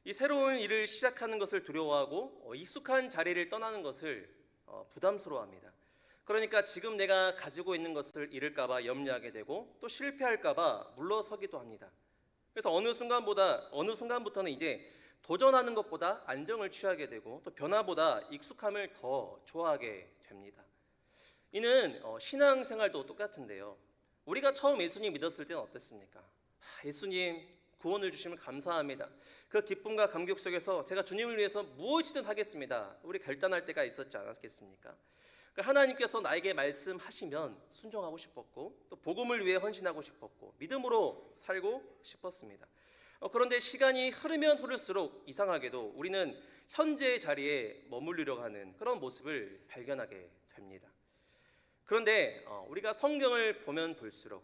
이 새로운 일을 시작하는 것을 두려워하고 익숙한 자리를 떠나는 것을 부담스러워합니다. 그러니까 지금 내가 가지고 있는 것을 잃을까봐 염려하게 되고 또 실패할까봐 물러서기도 합니다. 그래서 어느 순간부터는 이제 도전하는 것보다 안정을 취하게 되고 또 변화보다 익숙함을 더 좋아하게 됩니다. 이는 신앙생활도 똑같은데요. 우리가 처음 예수님 믿었을 때는 어땠습니까? 예수님 구원을 주시면 감사합니다. 그 기쁨과 감격 속에서 제가 주님을 위해서 무엇이든 하겠습니다. 우리 결단할 때가 있었지 않았겠습니까? 하나님께서 나에게 말씀하시면 순종하고 싶었고 또 복음을 위해 헌신하고 싶었고 믿음으로 살고 싶었습니다. 그런데 시간이 흐르면 흐를수록 이상하게도 우리는 현재의 자리에 머무르려고 하는 그런 모습을 발견하게 됩니다. 그런데 우리가 성경을 보면 볼수록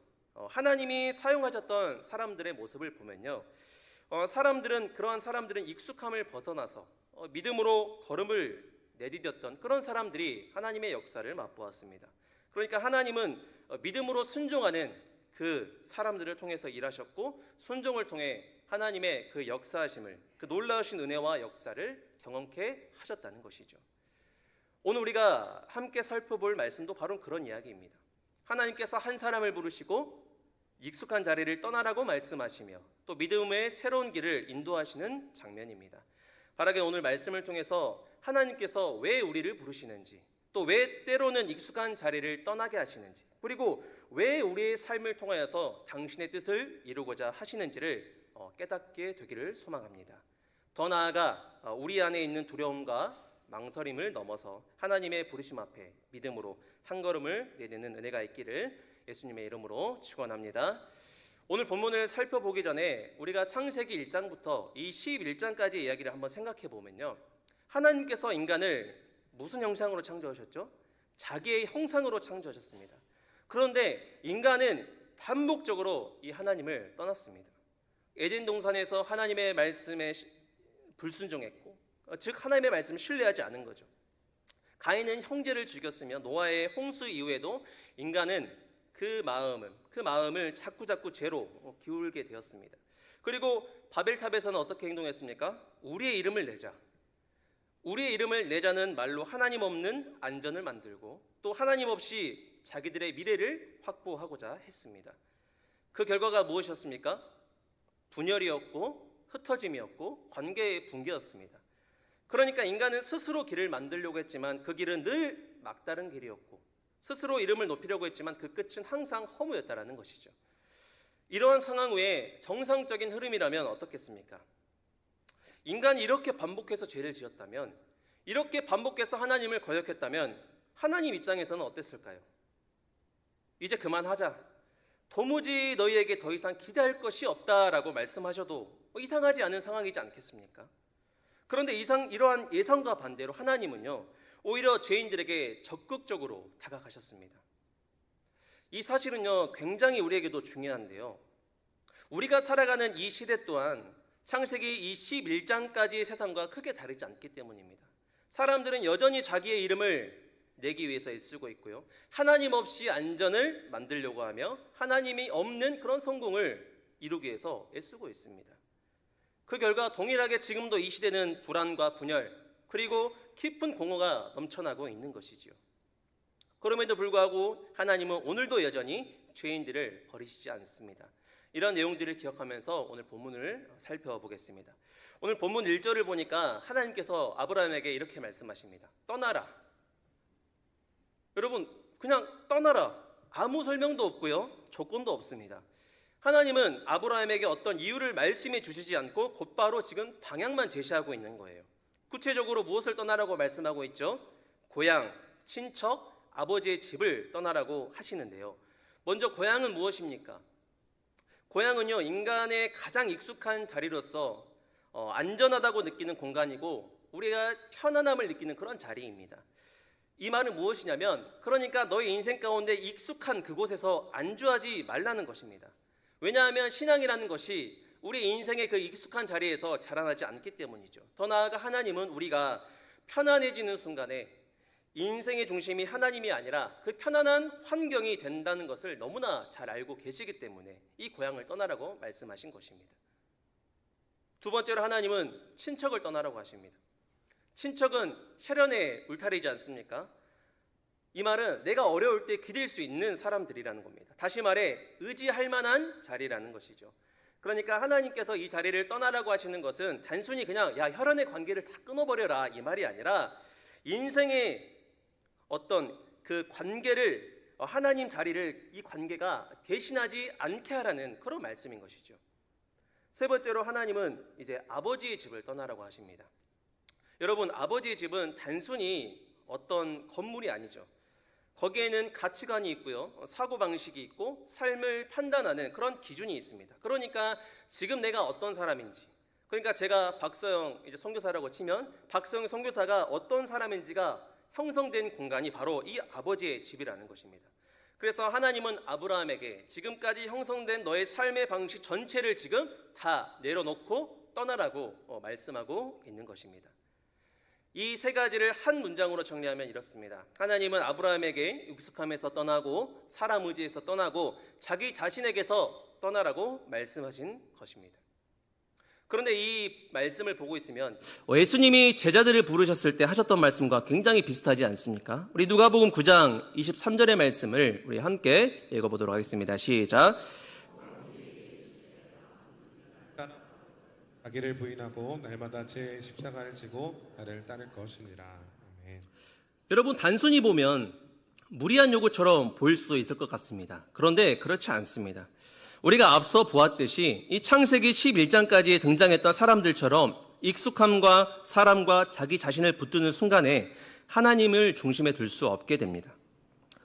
하나님이 사용하셨던 사람들의 모습을 보면요, 그러한 사람들은 익숙함을 벗어나서 믿음으로 걸음을 내디뎠던 그런 사람들이 하나님의 역사를 맛보았습니다. 그러니까 하나님은 믿음으로 순종하는 그 사람들을 통해서 일하셨고 순종을 통해 하나님의 그 역사하심을, 그 놀라우신 은혜와 역사를 경험케 하셨다는 것이죠. 오늘 우리가 함께 살펴볼 말씀도 바로 그런 이야기입니다. 하나님께서 한 사람을 부르시고 익숙한 자리를 떠나라고 말씀하시며 또 믿음의 새로운 길을 인도하시는 장면입니다. 바라게 오늘 말씀을 통해서 하나님께서 왜 우리를 부르시는지, 또 왜 때로는 익숙한 자리를 떠나게 하시는지, 그리고 왜 우리의 삶을 통하여서 당신의 뜻을 이루고자 하시는지를 깨닫게 되기를 소망합니다. 더 나아가 우리 안에 있는 두려움과 망설임을 넘어서 하나님의 부르심 앞에 믿음으로 한 걸음을 내딛는 은혜가 있기를 예수님의 이름으로 축원합니다. 오늘 본문을 살펴보기 전에 우리가 창세기 1장부터 이 11장까지의 이야기를 한번 생각해 보면요, 하나님께서 인간을 무슨 형상으로 창조하셨죠? 자기의 형상으로 창조하셨습니다. 그런데 인간은 반복적으로 이 하나님을 떠났습니다. 에덴 동산에서 하나님의 말씀에 불순종했고, 즉 하나님의 말씀을 신뢰하지 않은 거죠. 가인은 형제를 죽였으며 노아의 홍수 이후에도 인간은 그 마음을 자꾸 죄로 기울게 되었습니다. 그리고 바벨탑에서는 어떻게 행동했습니까? 우리의 이름을 내자는 말로 하나님 없는 안전을 만들고 또 하나님 없이 자기들의 미래를 확보하고자 했습니다. 그 결과가 무엇이었습니까? 분열이었고 흩어짐이었고 관계의 붕괴였습니다. 그러니까 인간은 스스로 길을 만들려고 했지만 그 길은 늘 막다른 길이었고 스스로 이름을 높이려고 했지만 그 끝은 항상 허무였다라는 것이죠. 이러한 상황 외에 정상적인 흐름이라면 어떻겠습니까? 인간이 이렇게 반복해서 죄를 지었다면, 이렇게 반복해서 하나님을 거역했다면 하나님 입장에서는 어땠을까요? 이제 그만하자, 도무지 너희에게 더 이상 기대할 것이 없다라고 말씀하셔도 이상하지 않은 상황이지 않겠습니까? 그런데 이러한 예상과 반대로 하나님은요, 오히려 죄인들에게 적극적으로 다가가셨습니다. 이 사실은요, 굉장히 우리에게도 중요한데요, 우리가 살아가는 이 시대 또한 창세기 21장까지의 세상과 크게 다르지 않기 때문입니다. 사람들은 여전히 자기의 이름을 내기 위해서 애쓰고 있고요, 하나님 없이 안전을 만들려고 하며 하나님이 없는 그런 성공을 이루기 위해서 애쓰고 있습니다. 그 결과 동일하게 지금도 이 시대는 불안과 분열 그리고 깊은 공허가 넘쳐나고 있는 것이지요. 그럼에도 불구하고 하나님은 오늘도 여전히 죄인들을 버리시지 않습니다. 이런 내용들을 기억하면서 오늘 본문을 살펴보겠습니다. 오늘 본문 1절을 보니까 하나님께서 아브라함에게 이렇게 말씀하십니다. 떠나라. 여러분, 그냥 떠나라. 아무 설명도 없고요, 조건도 없습니다. 하나님은 아브라함에게 어떤 이유를 말씀해 주시지 않고 곧바로 지금 방향만 제시하고 있는 거예요. 구체적으로 무엇을 떠나라고 말씀하고 있죠? 고향, 친척, 아버지의 집을 떠나라고 하시는데요. 먼저 고향은 무엇입니까? 고향은요, 인간의 가장 익숙한 자리로서 안전하다고 느끼는 공간이고 우리가 편안함을 느끼는 그런 자리입니다. 이 말은 무엇이냐면, 그러니까 너의 인생 가운데 익숙한 그곳에서 안주하지 말라는 것입니다. 왜냐하면 신앙이라는 것이 우리 인생의 그 익숙한 자리에서 자라나지 않기 때문이죠. 더 나아가 하나님은 우리가 편안해지는 순간에 인생의 중심이 하나님이 아니라 그 편안한 환경이 된다는 것을 너무나 잘 알고 계시기 때문에 이 고향을 떠나라고 말씀하신 것입니다. 두 번째로 하나님은 친척을 떠나라고 하십니다. 친척은 혈연의 울타리이지 않습니까? 이 말은 내가 어려울 때 기댈 수 있는 사람들이라는 겁니다. 다시 말해 의지할 만한 자리라는 것이죠. 그러니까 하나님께서 이 자리를 떠나라고 하시는 것은 단순히 그냥 야 혈연의 관계를 다 끊어버려라 이 말이 아니라 인생의 어떤 그 관계를 하나님 자리를 이 관계가 대신하지 않게 하라는 그런 말씀인 것이죠. 세 번째로 하나님은 이제 아버지의 집을 떠나라고 하십니다. 여러분, 아버지의 집은 단순히 어떤 건물이 아니죠. 거기에는 가치관이 있고요, 사고방식이 있고 삶을 판단하는 그런 기준이 있습니다. 그러니까 지금 내가 어떤 사람인지, 그러니까 제가 박서영 이제 선교사라고 치면 박서영 선교사가 어떤 사람인지가 형성된 공간이 바로 이 아버지의 집이라는 것입니다. 그래서 하나님은 아브라함에게 지금까지 형성된 너의 삶의 방식 전체를 지금 다 내려놓고 떠나라고 말씀하고 있는 것입니다. 이 세 가지를 한 문장으로 정리하면 이렇습니다. 하나님은 아브라함에게 익숙함에서 떠나고 사람 의지에서 떠나고 자기 자신에게서 떠나라고 말씀하신 것입니다. 그런데 이 말씀을 보고 있으면 예수님이 제자들을 부르셨을 때 하셨던 말씀과 굉장히 비슷하지 않습니까? 우리 누가복음 9장 23절의 말씀을 우리 함께 읽어보도록 하겠습니다. 시작. 자기를 부인하고 날마다 제 십자가를 지고 나를 따를 것이니라. 아멘. 여러분, 단순히 보면 무리한 요구처럼 보일 수도 있을 것 같습니다. 그런데 그렇지 않습니다. 우리가 앞서 보았듯이 이 창세기 11장까지에 등장했던 사람들처럼 익숙함과 사람과 자기 자신을 붙드는 순간에 하나님을 중심에 둘 수 없게 됩니다.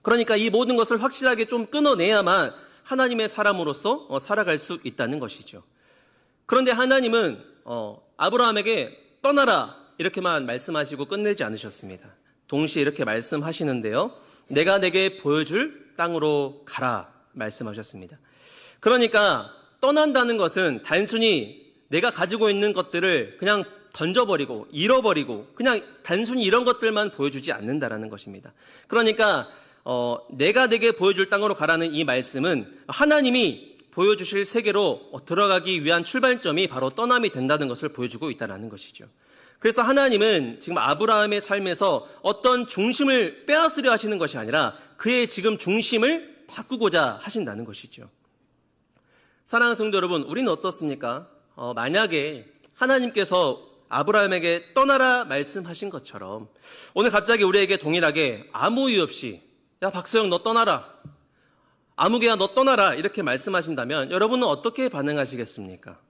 그러니까 이 모든 것을 확실하게 좀 끊어내야만 하나님의 사람으로서 살아갈 수 있다는 것이죠. 그런데 하나님은 아브라함에게 떠나라 이렇게만 말씀하시고 끝내지 않으셨습니다. 동시에 이렇게 말씀하시는데요. 내가 내게 보여줄 땅으로 가라 말씀하셨습니다. 그러니까 떠난다는 것은 단순히 내가 가지고 있는 것들을 그냥 던져버리고 잃어버리고 그냥 단순히 이런 것들만 보여주지 않는다라는 것입니다. 그러니까 내가 내게 보여줄 땅으로 가라는 이 말씀은 하나님이 보여주실 세계로 들어가기 위한 출발점이 바로 떠남이 된다는 것을 보여주고 있다는 것이죠. 그래서 하나님은 지금 아브라함의 삶에서 어떤 중심을 빼앗으려 하시는 것이 아니라 그의 지금 중심을 바꾸고자 하신다는 것이죠. 사랑하는 성도 여러분, 우리는 어떻습니까? 만약에 하나님께서 아브라함에게 떠나라 말씀하신 것처럼 오늘 갑자기 우리에게 동일하게 아무 이유 없이 야 박서영 너 떠나라, 아무개야 너 떠나라 이렇게 말씀하신다면 여러분은 어떻게 반응하시겠습니까?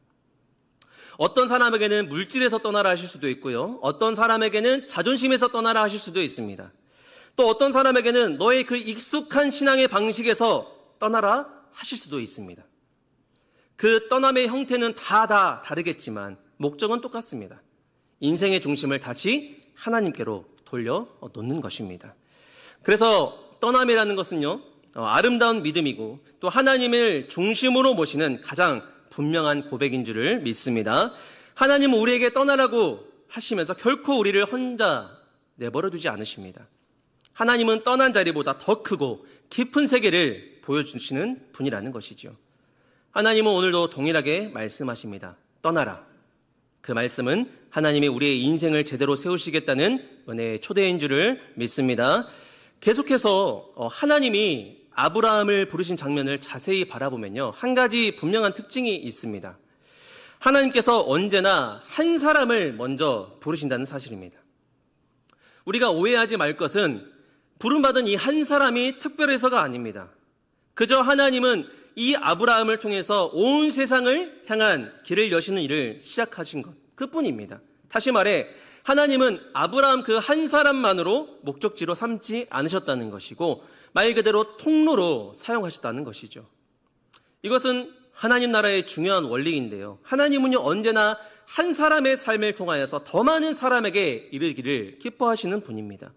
어떤 사람에게는 물질에서 떠나라 하실 수도 있고요, 어떤 사람에게는 자존심에서 떠나라 하실 수도 있습니다. 또 어떤 사람에게는 너의 그 익숙한 신앙의 방식에서 떠나라 하실 수도 있습니다. 그 떠남의 형태는 다 다르겠지만 목적은 똑같습니다. 인생의 중심을 다시 하나님께로 돌려놓는 것입니다. 그래서 떠남이라는 것은요, 아름다운 믿음이고 또 하나님을 중심으로 모시는 가장 분명한 고백인 줄을 믿습니다. 하나님은 우리에게 떠나라고 하시면서 결코 우리를 혼자 내버려 두지 않으십니다. 하나님은 떠난 자리보다 더 크고 깊은 세계를 보여주시는 분이라는 것이죠. 하나님은 오늘도 동일하게 말씀하십니다. 떠나라. 그 말씀은 하나님이 우리의 인생을 제대로 세우시겠다는 은혜의 초대인 줄을 믿습니다. 계속해서 하나님이 아브라함을 부르신 장면을 자세히 바라보면요, 한 가지 분명한 특징이 있습니다. 하나님께서 언제나 한 사람을 먼저 부르신다는 사실입니다. 우리가 오해하지 말 것은 부름받은 이 한 사람이 특별해서가 아닙니다. 그저 하나님은 이 아브라함을 통해서 온 세상을 향한 길을 여시는 일을 시작하신 것, 그뿐입니다. 다시 말해 하나님은 아브라함 그 한 사람만으로 목적지로 삼지 않으셨다는 것이고 말 그대로 통로로 사용하셨다는 것이죠. 이것은 하나님 나라의 중요한 원리인데요, 하나님은요 언제나 한 사람의 삶을 통하여서 더 많은 사람에게 이르기를 기뻐하시는 분입니다.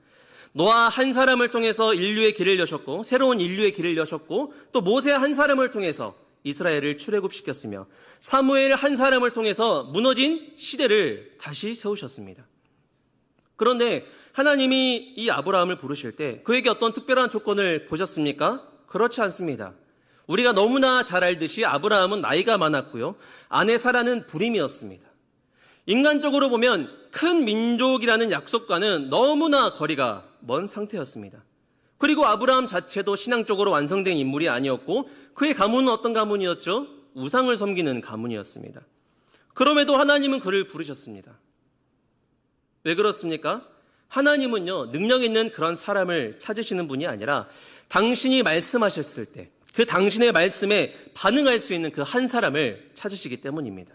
노아 한 사람을 통해서 인류의 길을 여셨고 새로운 인류의 길을 여셨고 또 모세 한 사람을 통해서 이스라엘을 출애굽시켰으며 사무엘 한 사람을 통해서 무너진 시대를 다시 세우셨습니다. 그런데 하나님이 이 아브라함을 부르실 때 그에게 어떤 특별한 조건을 보셨습니까? 그렇지 않습니다. 우리가 너무나 잘 알듯이 아브라함은 나이가 많았고요, 아내 사라는 불임이었습니다. 인간적으로 보면 큰 민족이라는 약속과는 너무나 거리가 먼 상태였습니다. 그리고 아브라함 자체도 신앙적으로 완성된 인물이 아니었고 그의 가문은 어떤 가문이었죠? 우상을 섬기는 가문이었습니다. 그럼에도 하나님은 그를 부르셨습니다. 왜 그렇습니까? 하나님은요, 능력 있는 그런 사람을 찾으시는 분이 아니라 당신이 말씀하셨을 때 그 당신의 말씀에 반응할 수 있는 그 한 사람을 찾으시기 때문입니다.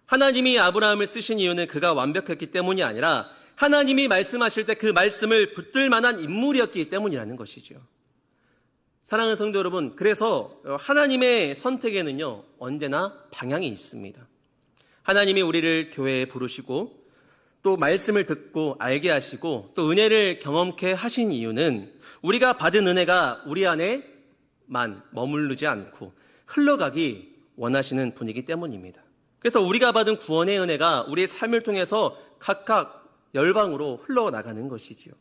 하나님이 아브라함을 쓰신 이유는 그가 완벽했기 때문이 아니라 하나님이 말씀하실 때 그 말씀을 붙들 만한 인물이었기 때문이라는 것이죠. 사랑하는 성도 여러분, 그래서 하나님의 선택에는요, 언제나 방향이 있습니다. 하나님이 우리를 교회에 부르시고 또 말씀을 듣고 알게 하시고 또 은혜를 경험케 하신 이유는 우리가 받은 은혜가 우리 안에만 머무르지 않고 흘러가기 원하시는 분이기 때문입니다. 그래서 우리가 받은 구원의 은혜가 우리의 삶을 통해서 각각 열방으로 흘러나가는 것이지요.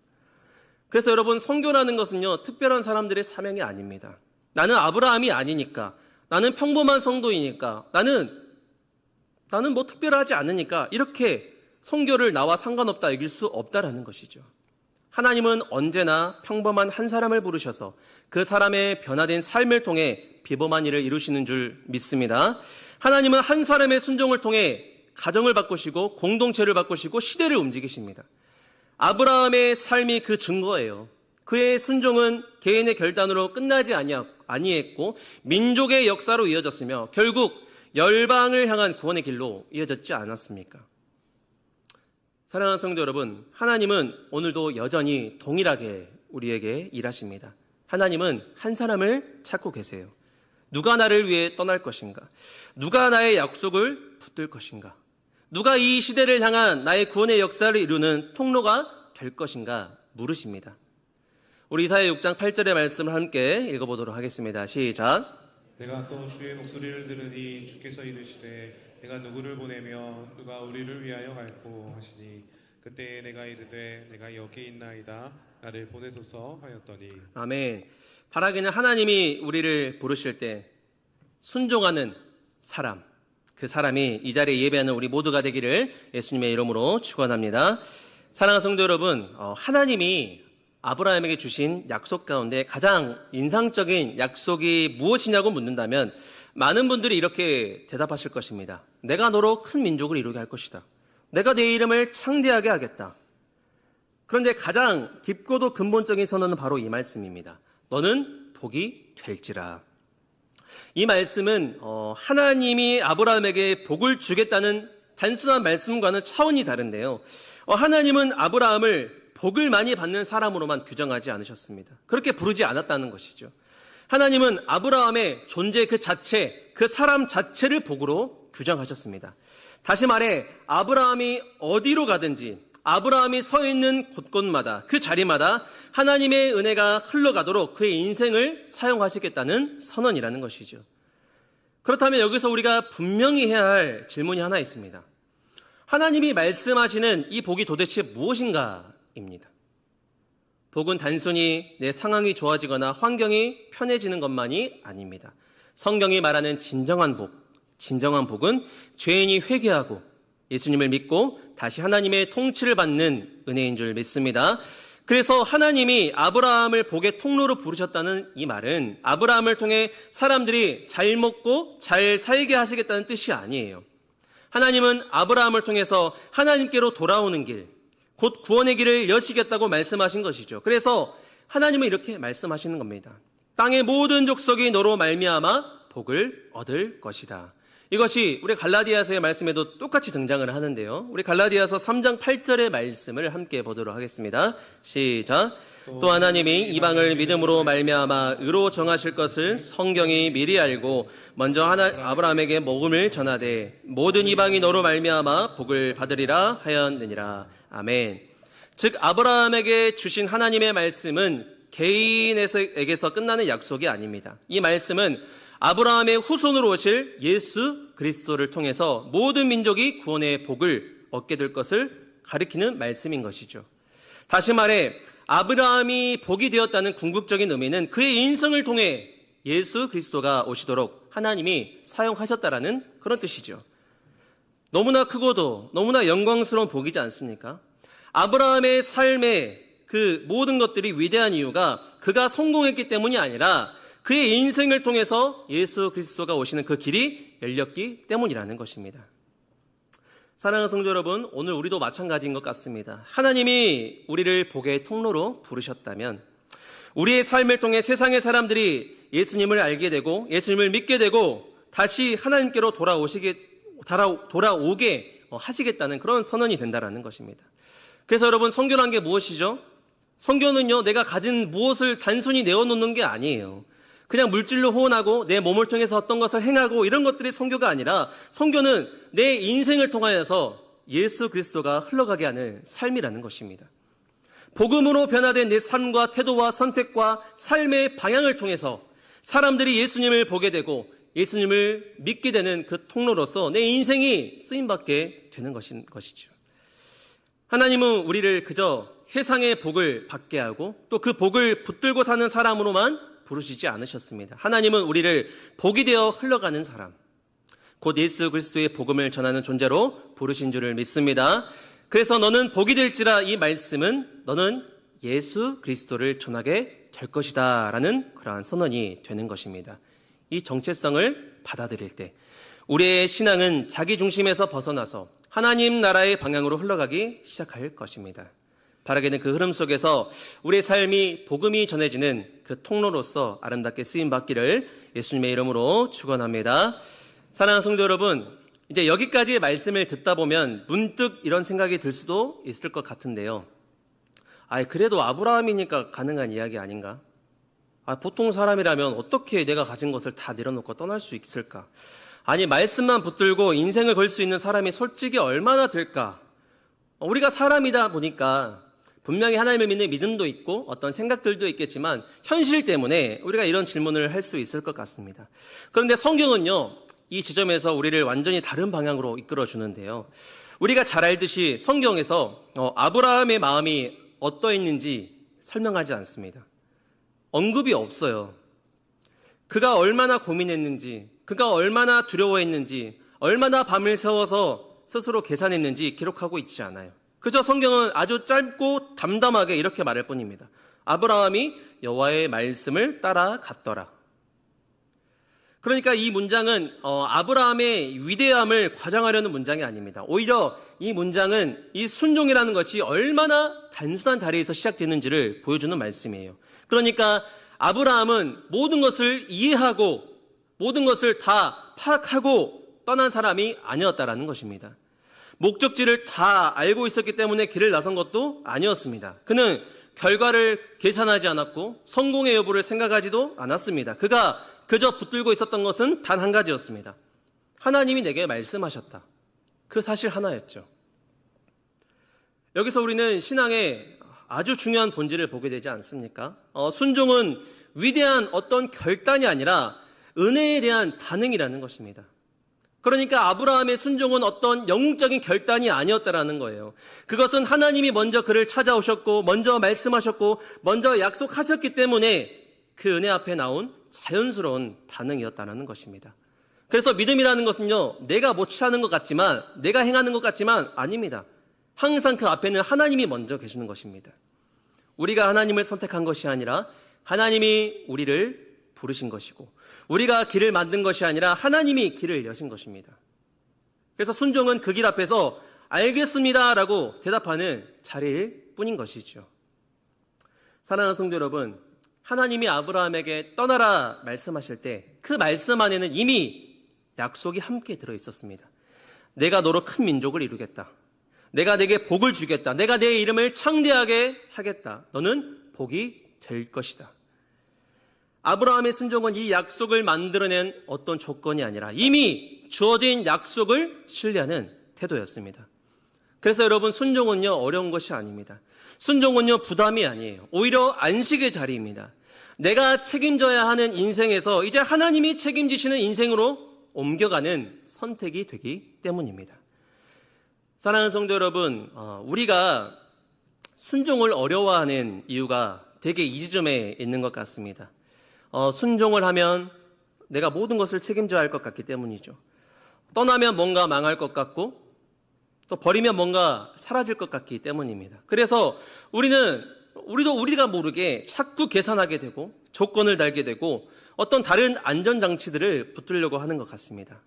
그래서 여러분, 선교라는 것은요, 특별한 사람들의 사명이 아닙니다. 나는 아브라함이 아니니까, 나는 평범한 성도이니까, 나는 뭐 특별하지 않으니까 이렇게 선교를 나와 상관없다 여길 수 없다라는 것이죠. 하나님은 언제나 평범한 한 사람을 부르셔서 그 사람의 변화된 삶을 통해 비범한 일을 이루시는 줄 믿습니다. 하나님은 한 사람의 순종을 통해 가정을 바꾸시고 공동체를 바꾸시고 시대를 움직이십니다. 아브라함의 삶이 그 증거예요. 그의 순종은 개인의 결단으로 끝나지 아니했고 민족의 역사로 이어졌으며 결국 열방을 향한 구원의 길로 이어졌지 않았습니까? 사랑하는 성도 여러분, 하나님은 오늘도 여전히 동일하게 우리에게 일하십니다. 하나님은 한 사람을 찾고 계세요. 누가 나를 위해 떠날 것인가? 누가 나의 약속을 붙들 것인가? 누가 이 시대를 향한 나의 구원의 역사를 이루는 통로가 될 것인가? 물으십니다. 우리 이사야 6장 8절의 말씀을 함께 읽어보도록 하겠습니다. 시작. 내가 또 주의 목소리를 들으니 주께서 이르시되 내가 누구를 보내며 누가 우리를 위하여 갈고 하시니 그때 내가 이르되 내가 여기 있나이다 나를 보내소서 하였더니. 아멘. 바라기는 하나님이 우리를 부르실 때 순종하는 사람, 그 사람이 이 자리에 예배하는 우리 모두가 되기를 예수님의 이름으로 축원합니다. 사랑하는 성도 여러분, 하나님이 아브라함에게 주신 약속 가운데 가장 인상적인 약속이 무엇이냐고 묻는다면 많은 분들이 이렇게 대답하실 것입니다. 내가 너로 큰 민족을 이루게 할 것이다. 내가 내 이름을 창대하게 하겠다. 그런데 가장 깊고도 근본적인 선언은 바로 이 말씀입니다. 너는 복이 될지라. 이 말씀은 하나님이 아브라함에게 복을 주겠다는 단순한 말씀과는 차원이 다른데요. 하나님은 아브라함을 복을 많이 받는 사람으로만 규정하지 않으셨습니다. 그렇게 부르지 않았다는 것이죠. 하나님은 아브라함의 존재 그 자체, 그 사람 자체를 복으로 규정하셨습니다. 다시 말해 아브라함이 어디로 가든지 아브라함이 서 있는 곳곳마다 그 자리마다 하나님의 은혜가 흘러가도록 그의 인생을 사용하시겠다는 선언이라는 것이죠. 그렇다면 여기서 우리가 분명히 해야 할 질문이 하나 있습니다. 하나님이 말씀하시는 이 복이 도대체 무엇인가입니다. 복은 단순히 내 상황이 좋아지거나 환경이 편해지는 것만이 아닙니다. 성경이 말하는 진정한 복은 죄인이 회개하고 예수님을 믿고 다시 하나님의 통치를 받는 은혜인 줄 믿습니다. 그래서 하나님이 아브라함을 복의 통로로 부르셨다는 이 말은 아브라함을 통해 사람들이 잘 먹고 잘 살게 하시겠다는 뜻이 아니에요. 하나님은 아브라함을 통해서 하나님께로 돌아오는 길, 곧 구원의 길을 여시겠다고 말씀하신 것이죠. 그래서 하나님은 이렇게 말씀하시는 겁니다. 땅의 모든 족속이 너로 말미암아 복을 얻을 것이다. 이것이 우리 갈라디아서의 말씀에도 똑같이 등장을 하는데요. 우리 갈라디아서 3장 8절의 말씀을 함께 보도록 하겠습니다. 시작. 또 하나님이 이방을 믿음으로 말미암아 의로 정하실 것을 성경이 미리 알고 먼저 아브라함에게 복음을 전하되 모든 이방이 너로 말미암아 복을 받으리라 하였느니라. 아멘. 즉 아브라함에게 주신 하나님의 말씀은 개인에게서 끝나는 약속이 아닙니다. 이 말씀은 아브라함의 후손으로 오실 예수 그리스도를 통해서 모든 민족이 구원의 복을 얻게 될 것을 가리키는 말씀인 것이죠. 다시 말해 아브라함이 복이 되었다는 궁극적인 의미는 그의 인생을 통해 예수 그리스도가 오시도록 하나님이 사용하셨다라는 그런 뜻이죠. 너무나 크고도 너무나 영광스러운 복이지 않습니까? 아브라함의 삶의 그 모든 것들이 위대한 이유가 그가 성공했기 때문이 아니라 그의 인생을 통해서 예수 그리스도가 오시는 그 길이 열렸기 때문이라는 것입니다. 사랑하는 성도 여러분, 오늘 우리도 마찬가지인 것 같습니다. 하나님이 우리를 복의 통로로 부르셨다면 우리의 삶을 통해 세상의 사람들이 예수님을 알게 되고 예수님을 믿게 되고 다시 하나님께로 돌아오게 하시겠다는 그런 선언이 된다는 것입니다. 그래서 여러분, 선교란 게 무엇이죠? 선교는요, 내가 가진 무엇을 단순히 내어놓는 게 아니에요. 그냥 물질로 호언하고 내 몸을 통해서 어떤 것을 행하고 이런 것들이 선교가 아니라 선교는 내 인생을 통하여서 예수 그리스도가 흘러가게 하는 삶이라는 것입니다. 복음으로 변화된 내 삶과 태도와 선택과 삶의 방향을 통해서 사람들이 예수님을 보게 되고 예수님을 믿게 되는 그 통로로서 내 인생이 쓰임받게 되는 것이죠. 하나님은 우리를 그저 세상의 복을 받게 하고 또 그 복을 붙들고 사는 사람으로만 부르시지 않으셨습니다. 하나님은 우리를 복이 되어 흘러가는 사람, 곧 예수 그리스도의 복음을 전하는 존재로 부르신 줄을 믿습니다. 그래서 너는 복이 될지라, 이 말씀은 너는 예수 그리스도를 전하게 될 것이다 라는 그러한 선언이 되는 것입니다. 이 정체성을 받아들일 때 우리의 신앙은 자기 중심에서 벗어나서 하나님 나라의 방향으로 흘러가기 시작할 것입니다. 바라게 그 흐름 속에서 우리의 삶이 복음이 전해지는 그 통로로서 아름답게 쓰임받기를 예수님의 이름으로 축원합니다. 사랑하는 성도 여러분, 이제 여기까지의 말씀을 듣다 보면 문득 이런 생각이 들 수도 있을 것 같은데요. 그래도 아브라함이니까 가능한 이야기 아닌가? 보통 사람이라면 어떻게 내가 가진 것을 다 내려놓고 떠날 수 있을까? 아니, 말씀만 붙들고 인생을 걸 수 있는 사람이 솔직히 얼마나 될까? 우리가 사람이다 보니까 분명히 하나님을 믿는 믿음도 있고 어떤 생각들도 있겠지만 현실 때문에 우리가 이런 질문을 할 수 있을 것 같습니다. 그런데 성경은요, 이 지점에서 우리를 완전히 다른 방향으로 이끌어 주는데요. 우리가 잘 알듯이 성경에서 아브라함의 마음이 어떠했는지 설명하지 않습니다. 언급이 없어요. 그가 얼마나 고민했는지, 그가 얼마나 두려워했는지, 얼마나 밤을 새워서 스스로 계산했는지 기록하고 있지 않아요. 그저 성경은 아주 짧고 담담하게 이렇게 말할 뿐입니다. 아브라함이 여호와의 말씀을 따라갔더라. 그러니까 이 문장은 아브라함의 위대함을 과장하려는 문장이 아닙니다. 오히려 이 문장은 이 순종이라는 것이 얼마나 단순한 자리에서 시작되는지를 보여주는 말씀이에요. 그러니까 아브라함은 모든 것을 이해하고 모든 것을 다 파악하고 떠난 사람이 아니었다라는 것입니다. 목적지를 다 알고 있었기 때문에 길을 나선 것도 아니었습니다. 그는 결과를 계산하지 않았고 성공의 여부를 생각하지도 않았습니다. 그가 그저 붙들고 있었던 것은 단 한 가지였습니다. 하나님이 내게 말씀하셨다. 그 사실 하나였죠. 여기서 우리는 신앙의 아주 중요한 본질을 보게 되지 않습니까? 순종은 위대한 어떤 결단이 아니라 은혜에 대한 반응이라는 것입니다. 그러니까 아브라함의 순종은 어떤 영적인 결단이 아니었다라는 거예요. 그것은 하나님이 먼저 그를 찾아오셨고 먼저 말씀하셨고 먼저 약속하셨기 때문에 그 은혜 앞에 나온 자연스러운 반응이었다는 것입니다. 그래서 믿음이라는 것은요, 내가 뭐 취하는 것 같지만, 내가 행하는 것 같지만 아닙니다. 항상 그 앞에는 하나님이 먼저 계시는 것입니다. 우리가 하나님을 선택한 것이 아니라 하나님이 우리를 부르신 것이고, 우리가 길을 만든 것이 아니라 하나님이 길을 여신 것입니다. 그래서 순종은 그 길 앞에서 알겠습니다 라고 대답하는 자리일 뿐인 것이죠. 사랑하는 성도 여러분, 하나님이 아브라함에게 떠나라 말씀하실 때 그 말씀 안에는 이미 약속이 함께 들어있었습니다. 내가 너로 큰 민족을 이루겠다. 내가 내게 복을 주겠다. 내가 내 이름을 창대하게 하겠다. 너는 복이 될 것이다. 아브라함의 순종은 이 약속을 만들어낸 어떤 조건이 아니라 이미 주어진 약속을 신뢰하는 태도였습니다. 그래서 여러분, 순종은요, 어려운 것이 아닙니다. 순종은요, 부담이 아니에요. 오히려 안식의 자리입니다. 내가 책임져야 하는 인생에서 이제 하나님이 책임지시는 인생으로 옮겨가는 선택이 되기 때문입니다. 사랑하는 성도 여러분, 우리가 순종을 어려워하는 이유가 되게 이 지점에 있는 것 같습니다. 순종을 하면 내가 모든 것을 책임져야 할 것 같기 때문이죠. 떠나면 뭔가 망할 것 같고, 또 버리면 뭔가 사라질 것 같기 때문입니다. 그래서 우리가 모르게 자꾸 계산하게 되고 조건을 달게 되고 어떤 다른 안전장치들을 붙들려고 하는 것 같습니다.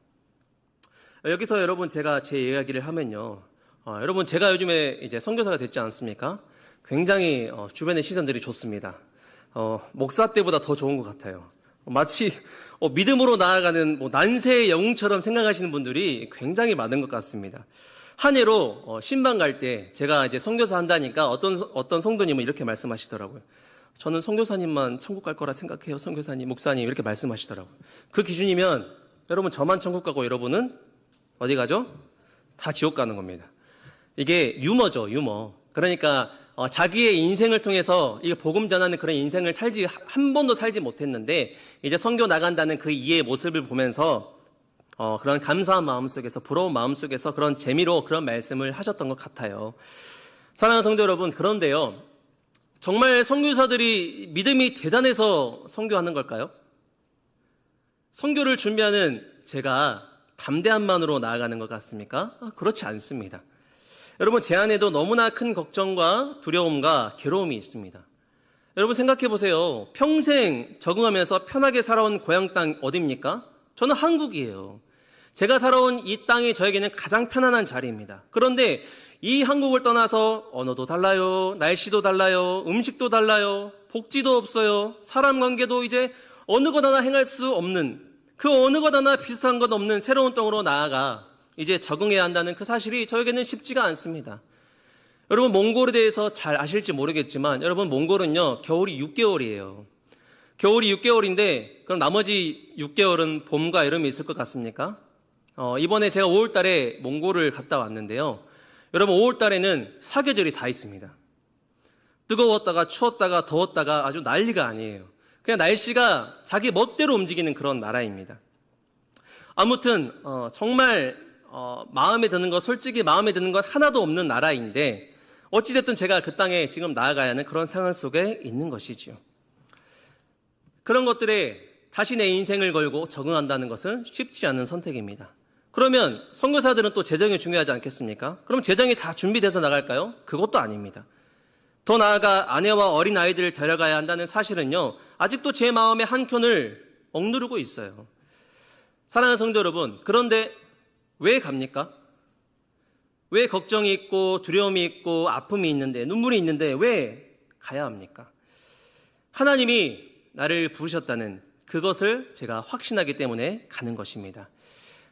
여기서 여러분 제가 제 이야기를 하면요. 여러분 제가 요즘에 이제 선교사가 됐지 않습니까? 굉장히 주변의 시선들이 좋습니다. 목사 때보다 더 좋은 것 같아요. 마치 믿음으로 나아가는 난세의 영웅처럼 생각하시는 분들이 굉장히 많은 것 같습니다. 한 해로 신방 갈 때 제가 이제 선교사 한다니까 어떤 성도님은 이렇게 말씀하시더라고요. 저는 선교사님만 천국 갈 거라 생각해요. 선교사님, 목사님 이렇게 말씀하시더라고요. 그 기준이면 여러분 저만 천국 가고 여러분은 어디 가죠? 다 지옥 가는 겁니다. 이게 유머죠, 유머. 그러니까 자기의 인생을 통해서 이 복음 전하는 그런 인생을 한 번도 살지 못했는데 이제 선교 나간다는 그 이의 모습을 보면서 그런 감사한 마음 속에서 부러운 마음 속에서 그런 재미로 그런 말씀을 하셨던 것 같아요. 사랑하는 성도 여러분, 그런데요. 정말 선교사들이 믿음이 대단해서 선교하는 걸까요? 선교를 준비하는 제가 담대함만으로 나아가는 것 같습니까? 그렇지 않습니다. 여러분 제 안에도 너무나 큰 걱정과 두려움과 괴로움이 있습니다. 여러분 생각해 보세요. 평생 적응하면서 편하게 살아온 고향 땅 어디입니까? 저는 한국이에요. 제가 살아온 이 땅이 저에게는 가장 편안한 자리입니다. 그런데 이 한국을 떠나서 언어도 달라요, 날씨도 달라요, 음식도 달라요, 복지도 없어요, 사람 관계도 이제 어느 것 하나 행할 수 없는, 그 어느 것 하나 비슷한 것 없는 새로운 땅으로 나아가 이제 적응해야 한다는 그 사실이 저에게는 쉽지가 않습니다. 여러분 몽골에 대해서 잘 아실지 모르겠지만 여러분 몽골은요 겨울이 6개월이에요. 겨울이 6개월인데 그럼 나머지 6개월은 봄과 여름이 있을 것 같습니까? 이번에 제가 5월 달에 몽골을 갔다 왔는데요. 여러분 5월 달에는 사계절이 다 있습니다. 뜨거웠다가 추웠다가 더웠다가 아주 난리가 아니에요. 그냥 날씨가 자기 멋대로 움직이는 그런 나라입니다. 아무튼 정말 마음에 드는 것, 솔직히 마음에 드는 것 하나도 없는 나라인데 어찌됐든 제가 그 땅에 지금 나아가야 하는 그런 상황 속에 있는 것이지요. 그런 것들에 다시 내 인생을 걸고 적응한다는 것은 쉽지 않은 선택입니다. 그러면 선교사들은 또 재정이 중요하지 않겠습니까? 그럼 재정이 다 준비돼서 나갈까요? 그것도 아닙니다. 더 나아가 아내와 어린 아이들을 데려가야 한다는 사실은요, 아직도 제 마음의 한켠을 억누르고 있어요. 사랑하는 성도 여러분, 그런데 왜 갑니까? 왜 걱정이 있고 두려움이 있고 아픔이 있는데 눈물이 있는데 왜 가야 합니까? 하나님이 나를 부르셨다는 그것을 제가 확신하기 때문에 가는 것입니다.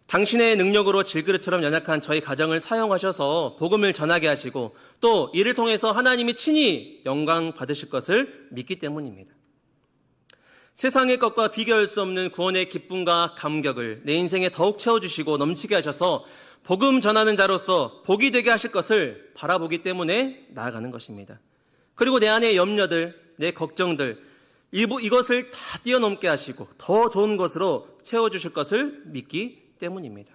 당신의 능력으로 질그릇처럼 연약한 저희 가정을 사용하셔서 복음을 전하게 하시고 또 이를 통해서 하나님이 친히 영광 받으실 것을 믿기 때문입니다. 세상의 것과 비교할 수 없는 구원의 기쁨과 감격을 내 인생에 더욱 채워주시고 넘치게 하셔서 복음 전하는 자로서 복이 되게 하실 것을 바라보기 때문에 나아가는 것입니다. 그리고 내 안의 염려들, 내 걱정들, 이것을 다 뛰어넘게 하시고 더 좋은 것으로 채워주실 것을 믿기 때문입니다.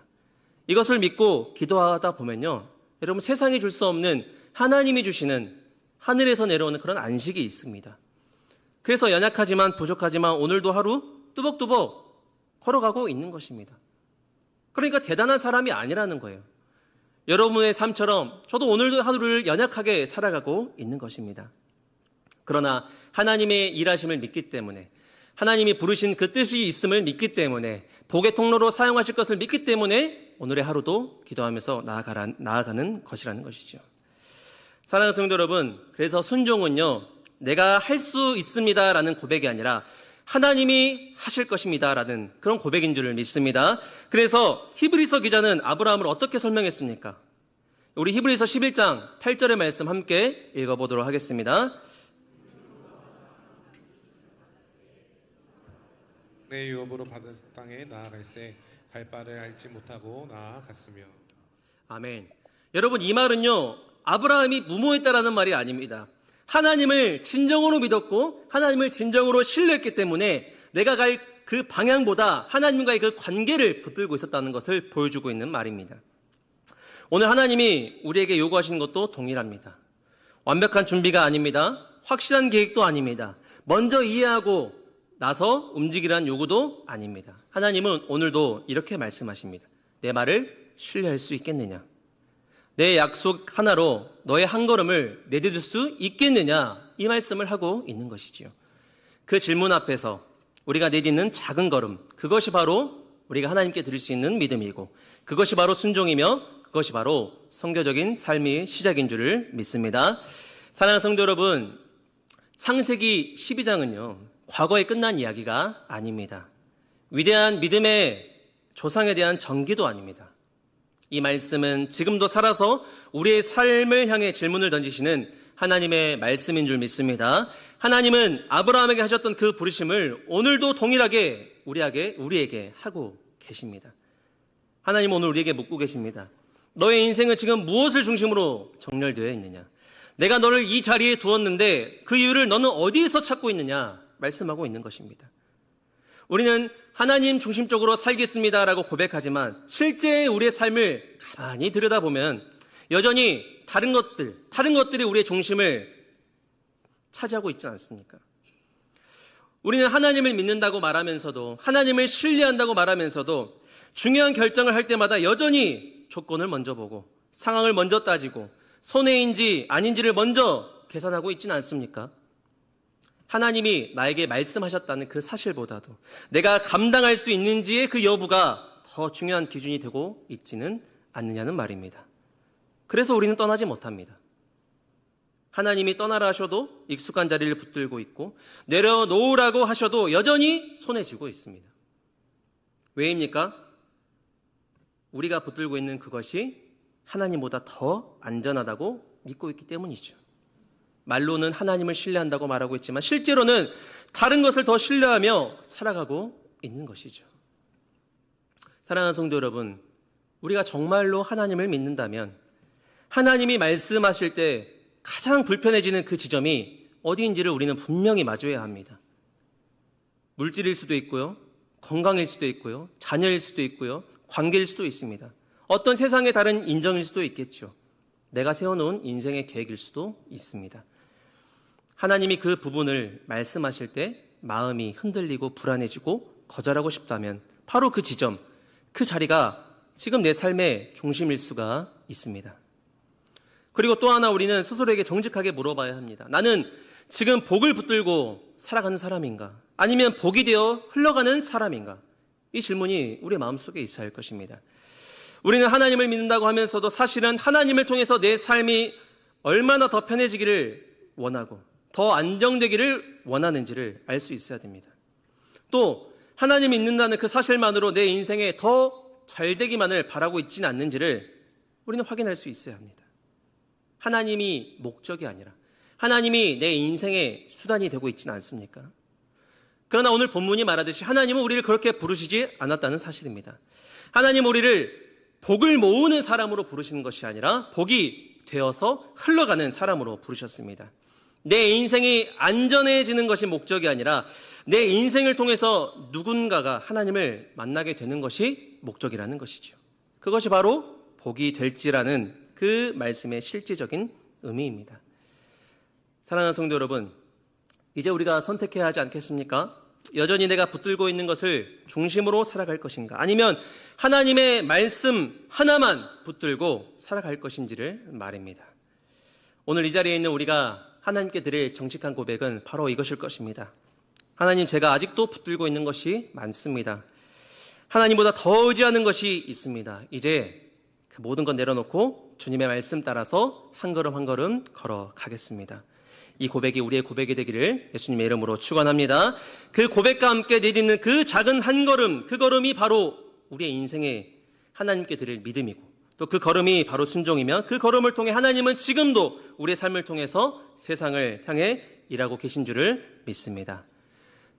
이것을 믿고 기도하다 보면요, 여러분 세상이 줄 수 없는 하나님이 주시는 하늘에서 내려오는 그런 안식이 있습니다. 그래서 연약하지만 부족하지만 오늘도 하루 뚜벅뚜벅 걸어가고 있는 것입니다. 그러니까 대단한 사람이 아니라는 거예요. 여러분의 삶처럼 저도 오늘도 하루를 연약하게 살아가고 있는 것입니다. 그러나 하나님의 일하심을 믿기 때문에 하나님이 부르신 그 뜻이 있음을 믿기 때문에 복의 통로로 사용하실 것을 믿기 때문에 오늘의 하루도 기도하면서 나아가는 것이라는 것이죠. 사랑하는 성도 여러분, 그래서 순종은요, 내가 할 수 있습니다라는 고백이 아니라 하나님이 하실 것입니다라는 그런 고백인 줄 믿습니다. 그래서 히브리서 기자는 아브라함을 어떻게 설명했습니까? 우리 히브리서 11장 8절의 말씀 함께 읽어보도록 하겠습니다. 내 유업으로 받은 땅에 나아갈새 갈 바를 알지 못하고 나아갔으며. 아멘. 여러분 이 말은요, 아브라함이 무모했다라는 말이 아닙니다. 하나님을 진정으로 믿었고 하나님을 진정으로 신뢰했기 때문에 내가 갈 그 방향보다 하나님과의 그 관계를 붙들고 있었다는 것을 보여주고 있는 말입니다. 오늘 하나님이 우리에게 요구하시는 것도 동일합니다. 완벽한 준비가 아닙니다. 확실한 계획도 아닙니다. 먼저 이해하고 나서 움직이라는 요구도 아닙니다. 하나님은 오늘도 이렇게 말씀하십니다. 내 말을 신뢰할 수 있겠느냐? 내 약속 하나로 너의 한 걸음을 내딛을 수 있겠느냐, 이 말씀을 하고 있는 것이지요. 그 질문 앞에서 우리가 내딛는 작은 걸음, 그것이 바로 우리가 하나님께 드릴 수 있는 믿음이고, 그것이 바로 순종이며 그것이 바로 선교적인 삶의 시작인 줄을 믿습니다. 사랑하는 성도 여러분, 창세기 12장은요 과거에 끝난 이야기가 아닙니다. 위대한 믿음의 조상에 대한 전기도 아닙니다. 이 말씀은 지금도 살아서 우리의 삶을 향해 질문을 던지시는 하나님의 말씀인 줄 믿습니다. 하나님은 아브라함에게 하셨던 그 부르심을 오늘도 동일하게 우리에게 하고 계십니다. 하나님은 오늘 우리에게 묻고 계십니다. 너의 인생은 지금 무엇을 중심으로 정렬되어 있느냐? 내가 너를 이 자리에 두었는데 그 이유를 너는 어디에서 찾고 있느냐? 말씀하고 있는 것입니다. 우리는 하나님 중심적으로 살겠습니다라고 고백하지만 실제 우리의 삶을 가만히 들여다보면 여전히 다른 것들이 우리의 중심을 차지하고 있지 않습니까? 우리는 하나님을 믿는다고 말하면서도, 하나님을 신뢰한다고 말하면서도 중요한 결정을 할 때마다 여전히 조건을 먼저 보고 상황을 먼저 따지고 손해인지 아닌지를 먼저 계산하고 있지는 않습니까? 하나님이 나에게 말씀하셨다는 그 사실보다도 내가 감당할 수 있는지의 그 여부가 더 중요한 기준이 되고 있지는 않느냐는 말입니다. 그래서 우리는 떠나지 못합니다. 하나님이 떠나라 하셔도 익숙한 자리를 붙들고 있고 내려놓으라고 하셔도 여전히 손에 쥐고 있습니다. 왜입니까? 우리가 붙들고 있는 그것이 하나님보다 더 안전하다고 믿고 있기 때문이죠. 말로는 하나님을 신뢰한다고 말하고 있지만 실제로는 다른 것을 더 신뢰하며 살아가고 있는 것이죠. 사랑하는 성도 여러분, 우리가 정말로 하나님을 믿는다면 하나님이 말씀하실 때 가장 불편해지는 그 지점이 어디인지를 우리는 분명히 마주해야 합니다. 물질일 수도 있고요, 건강일 수도 있고요, 자녀일 수도 있고요, 관계일 수도 있습니다. 어떤 세상의 다른 인정일 수도 있겠죠. 내가 세워놓은 인생의 계획일 수도 있습니다. 하나님이 그 부분을 말씀하실 때 마음이 흔들리고 불안해지고 거절하고 싶다면 바로 그 지점, 그 자리가 지금 내 삶의 중심일 수가 있습니다. 그리고 또 하나 우리는 스스로에게 정직하게 물어봐야 합니다. 나는 지금 복을 붙들고 살아가는 사람인가? 아니면 복이 되어 흘러가는 사람인가? 이 질문이 우리 마음속에 있어야 할 것입니다. 우리는 하나님을 믿는다고 하면서도 사실은 하나님을 통해서 내 삶이 얼마나 더 편해지기를 원하고 더 안정되기를 원하는지를 알 수 있어야 됩니다. 또 하나님이 믿는다는 그 사실만으로 내 인생에 더 잘되기만을 바라고 있지는 않는지를 우리는 확인할 수 있어야 합니다. 하나님이 목적이 아니라 하나님이 내 인생의 수단이 되고 있지는 않습니까? 그러나 오늘 본문이 말하듯이 하나님은 우리를 그렇게 부르시지 않았다는 사실입니다. 하나님은 우리를 복을 모으는 사람으로 부르시는 것이 아니라 복이 되어서 흘러가는 사람으로 부르셨습니다. 내 인생이 안전해지는 것이 목적이 아니라 내 인생을 통해서 누군가가 하나님을 만나게 되는 것이 목적이라는 것이죠. 그것이 바로 복이 될지라는 그 말씀의 실제적인 의미입니다. 사랑하는 성도 여러분, 이제 우리가 선택해야 하지 않겠습니까? 여전히 내가 붙들고 있는 것을 중심으로 살아갈 것인가? 아니면 하나님의 말씀 하나만 붙들고 살아갈 것인지를 말입니다. 오늘 이 자리에 있는 우리가 하나님께 드릴 정직한 고백은 바로 이것일 것입니다. 하나님, 제가 아직도 붙들고 있는 것이 많습니다. 하나님보다 더 의지하는 것이 있습니다. 이제 그 모든 건 내려놓고 주님의 말씀 따라서 한 걸음 한 걸음 걸어가겠습니다. 이 고백이 우리의 고백이 되기를 예수님의 이름으로 축원합니다. 그 고백과 함께 내딛는 그 작은 한 걸음, 그 걸음이 바로 우리의 인생에 하나님께 드릴 믿음이고 또 그 걸음이 바로 순종이며 그 걸음을 통해 하나님은 지금도 우리의 삶을 통해서 세상을 향해 일하고 계신 줄을 믿습니다.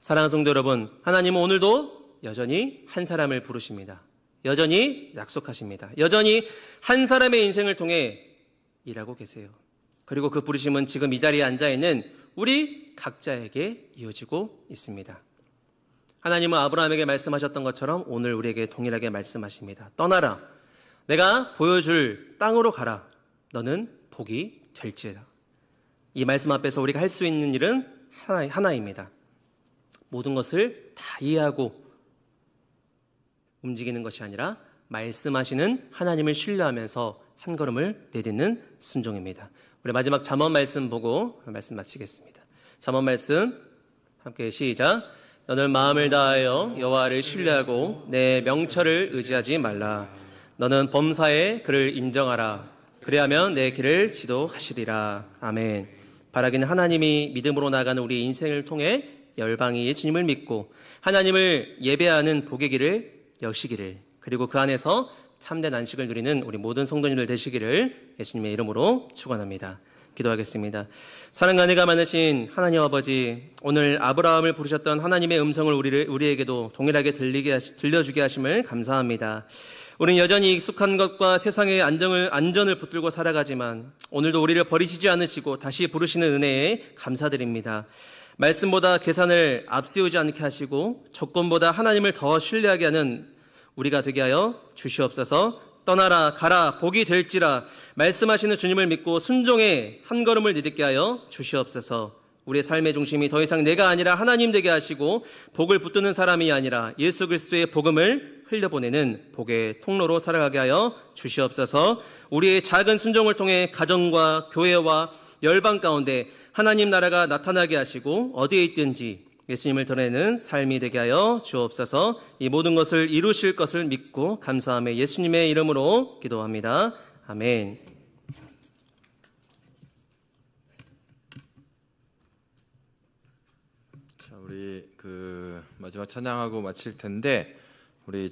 사랑하는 성도 여러분, 하나님은 오늘도 여전히 한 사람을 부르십니다. 여전히 약속하십니다. 여전히 한 사람의 인생을 통해 일하고 계세요. 그리고 그 부르심은 지금 이 자리에 앉아있는 우리 각자에게 이어지고 있습니다. 하나님은 아브라함에게 말씀하셨던 것처럼 오늘 우리에게 동일하게 말씀하십니다. 떠나라. 내가 보여줄 땅으로 가라. 너는 복이 될지어다. 이 말씀 앞에서 우리가 할 수 있는 일은 하나입니다. 모든 것을 다 이해하고 움직이는 것이 아니라 말씀하시는 하나님을 신뢰하면서 한 걸음을 내딛는 순종입니다. 우리 마지막 잠언 말씀 보고 말씀 마치겠습니다. 잠언 말씀 함께 시작. 너는 마음을 다하여 여호와를 신뢰하고 내 명철을 의지하지 말라. 너는 범사에 그를 인정하라. 그리하면 내 길을 지도하시리라. 아멘. 바라기는 하나님이 믿음으로 나가는 우리 인생을 통해 열방이 예수님을 믿고 하나님을 예배하는 복의 길을 여시기를, 그리고 그 안에서 참된 안식을 누리는 우리 모든 성도님들 되시기를 예수님의 이름으로 축원합니다. 기도하겠습니다. 사랑과 은혜가 많으신 하나님 아버지, 오늘 아브라함을 부르셨던 하나님의 음성을 우리에게도 동일하게 들려주게 하심을 감사합니다. 우리는 여전히 익숙한 것과 세상의 안전을 붙들고 살아가지만 오늘도 우리를 버리시지 않으시고 다시 부르시는 은혜에 감사드립니다. 말씀보다 계산을 앞세우지 않게 하시고 조건보다 하나님을 더 신뢰하게 하는 우리가 되게 하여 주시옵소서. 떠나라 가라 복이 될지라 말씀하시는 주님을 믿고 순종의 한 걸음을 내딛게 하여 주시옵소서. 우리의 삶의 중심이 더 이상 내가 아니라 하나님 되게 하시고 복을 붙드는 사람이 아니라 예수 그리스도의 복음을 흘려보내는 복의 통로로 살아가게 하여 주시옵소서. 우리의 작은 순종을 통해 가정과 교회와 열방 가운데 하나님 나라가 나타나게 하시고 어디에 있든지 예수님을 드러내는 삶이 되게 하여 주옵소서. 이 모든 것을 이루실 것을 믿고 감사하며 예수님의 이름으로 기도합니다. 아멘. 자, 우리 마지막 찬양하고 마칠 텐데 우리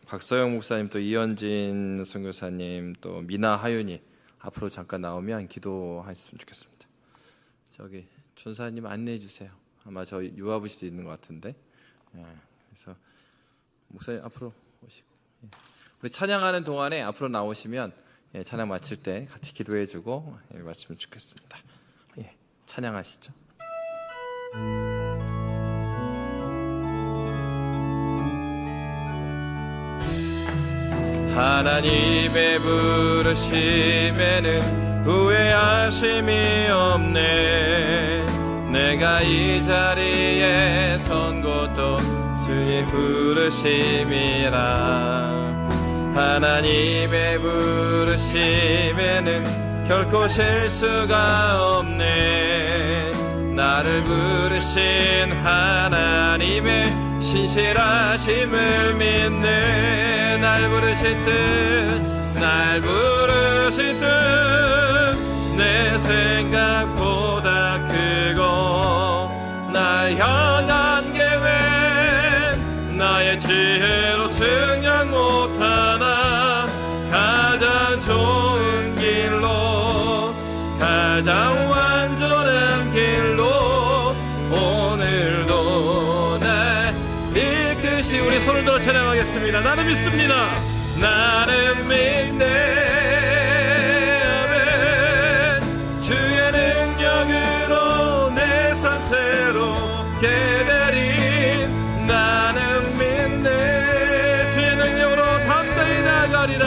박서영 목사님 또 이현진 선교사님 또 미나 하윤이 앞으로 잠깐 나오면 기도했으면 좋겠습니다. 저기 전사님 안내해 주세요. 아마 저희 유아부시도 있는 것 같은데, 그래서 목사님 앞으로 오시고, 우리 찬양하는 동안에 앞으로 나오시면 찬양 마칠 때 같이 기도해주고 마치면 좋겠습니다. 찬양하시죠. 하나님의 부르심에는 후회하심이 없네. 내가 이 자리에 선 것도 주의 부르심이라. 하나님의 부르심에는 결코 실수가 없네. 나를 부르신 하나님의 신실하심을 믿네. 날 부르실 듯 내 생각보다 크고 날 향한 계획 나의 지혜로 승량 못하나 가장 좋은 길로 가장 완전한 길로 오늘도 날 이끄시. 우리 손을 들어 찬양하겠습니다. 나는 믿습니다. 나는 믿네. 새롭게 되리. 나는 믿네. 주의 능력으로 담대히 나가리라.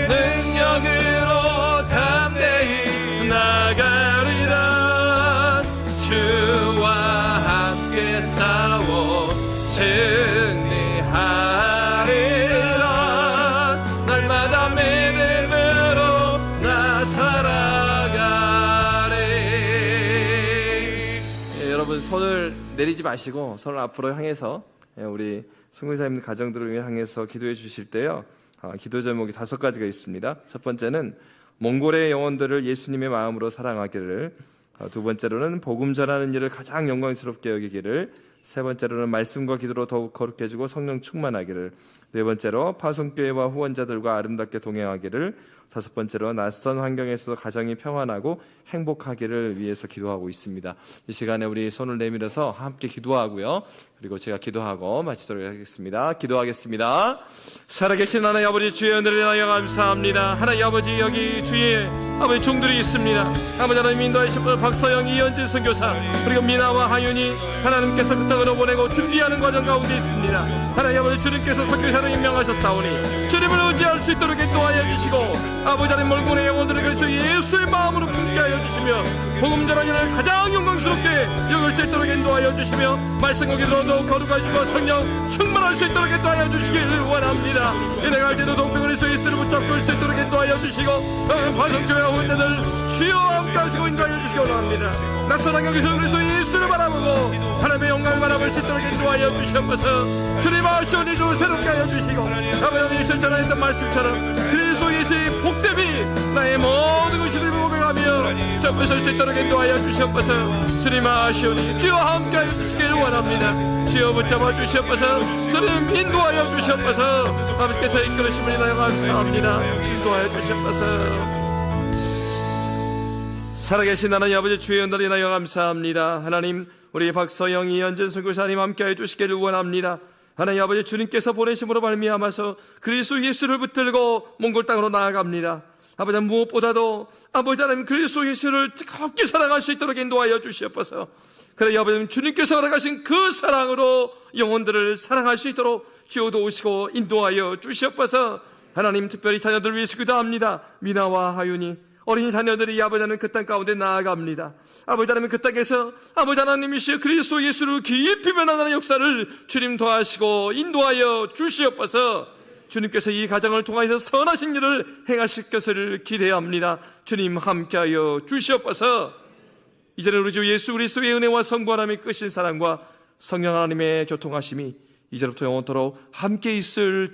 능력으로 담대히 나가리라. 주와 함께 싸워 승리하리라. 날마다 믿음으로 나 살아가리. 여러분 손을 내리지 마시고 손을 앞으로 향해서 우리 선교사님 가정들을 향해서 기도해 주실 때요, 기도 제목이 5가지가 있습니다. 첫 번째는 몽골의 영혼들을 예수님의 마음으로 사랑하기를, 두 번째로는 복음 전하는 일을 가장 영광스럽게 여기기를, 세 번째로는 말씀과 기도로 더욱 거룩해 지고 성령 충만하기를, 네 번째로 파송교회와 후원자들과 아름답게 동행하기를, 다섯 번째로 낯선 환경에서도 가정이 평안하고 행복하기를 위해서 기도하고 있습니다. 이 시간에 우리 손을 내밀어서 함께 기도하고요, 그리고 제가 기도하고 마치도록 하겠습니다. 기도하겠습니다. 살아계신 하나님 아버지, 주의 은혜를 인하여 감사합니다. 하나님 아버지, 여기 주의 아버지 종들이 있습니다. 아버지 하나님 인도하신 박서영, 이현진 선교사, 그리고 미나와 하윤이 하나님께서 그 땅으로 보내고 준비하는 과정 가운데 있습니다. 하나님 아버지, 주님께서 선교사를 임명하셨사오니 주님을 의지할 수 있도록 인도하여 주시고, 아버지 하나님 멀군의 영혼들을 그리스도 예수의 마음으로 굳게 하여 주시며 복음 전하는 일을 가장 영광스럽게 여길 수 있도록 인도하여 주시며 말씀과 기도로 더욱 거룩하시고 성령 충만하시고 살아갈 수 있도록 인도하여 주시길 원합니다. 내가 할 때도 동병 그리스도 예수를 붙잡고 올 수 있도록 인도하여 주시고 화성교회 후원자들 주여 함께 하시고 인도하여 주시기 원합니다. 낯선 환경에서 그리스도 예수를 바라보고 하나님의 영광을 바라볼 수 있도록 인도하여 주시옵소서. 주님 아시오니도 새롭게 하여 주시고 아버지 실천하여 했던 말씀처럼 그리스도 예수의 복됨이 나의 모든 것을 고백하며 전부 설 수 있도록 인도하여 주시옵소서. 주님 아시오니 주여 함께 하여 주시길 원합니다. 주여 붙잡아 주시옵소서. 주님 인도하여 주시옵소서. 아버지께서 이끌으심을 인하여 감사합니다. 인도하여 주시옵소서. 살아계신 하나님 아버지 주의 은혜를 인하여 감사합니다. 하나님 우리 박서영 이현진 선교사님 함께하여 주시기를 원합니다. 하나님 아버지 주님께서 보내심으로 말미암아서 그리스도 예수를 붙들고 몽골 땅으로 나아갑니다. 아버지 무엇보다도 아버지 하나님 그리스도 예수를 뜨겁게 사랑할 수 있도록 인도하여 주시옵소서. 그래 아버지 주님께서 허락하신 그 사랑으로 영혼들을 사랑할 수 있도록 주여 도우시고 인도하여 주시옵소서. 하나님 특별히 자녀들 위해서 기도합니다. 미나와 하윤이 어린 자녀들이 아버지 하나님 그 땅 가운데 나아갑니다. 아버지 하나님 그 땅에서 아버지 하나님이시여 그리스도 예수를 깊이 변화하는 역사를 주님 도와시고 인도하여 주시옵소서. 주님께서 이 가정을 통하여서 선하신 일을 행하실 것을 기대합니다. 주님 함께하여 주시옵소서. 이제는 우리 주 예수 그리스도의 은혜와 성부 하나님의 크신 사랑과 성령 하나님의 교통하심이 이제부터 영원토록 함께 있을지